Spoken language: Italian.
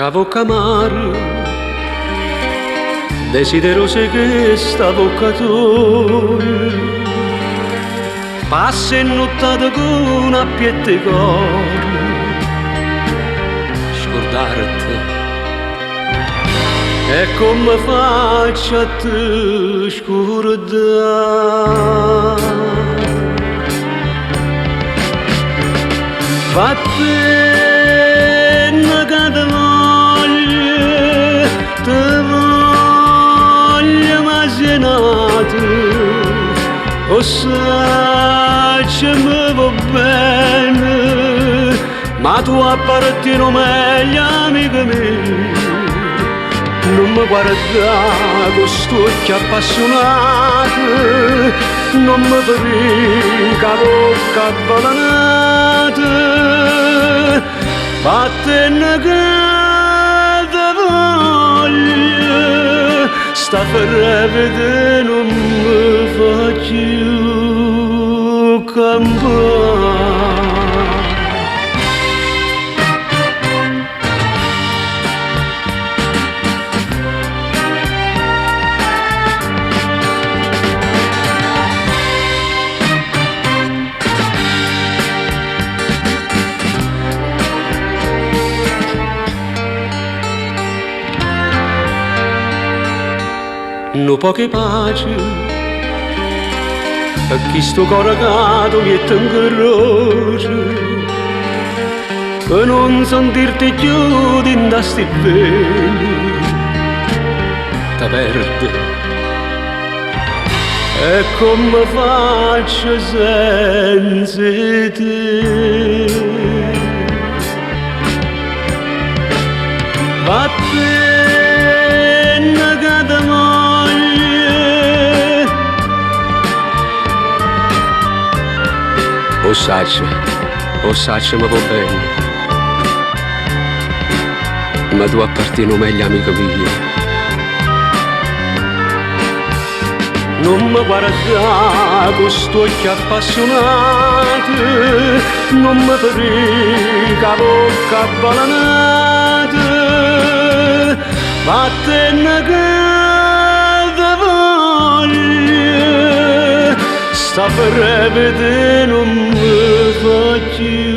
bocca amara, desiderosa che sta bocca tua, passa e nottata con una piette cuore, scordarti, e come faccio a te scordare? Fattenna che te voglio immaginare, o sai che mi va bene, ma tu appartieni meglio amica mia. Non mi guarda con sto occhio appassionato, non mi vedi la bocca avvelenata, vattene che te voglio, sta ferita non mi fa più campare. No poche pace a chi sto coragato mi è tangeroso e non sentirti più di sti bene ta perde e come faccio senza te vattene che te o saccia ma va bene, ma tu appartieni meglio amica mia. Non mi guarda con sto occhio appassionato, non mi vedi la bocca avvelenata, vattene che te voglio, sta per vedere non mi fa più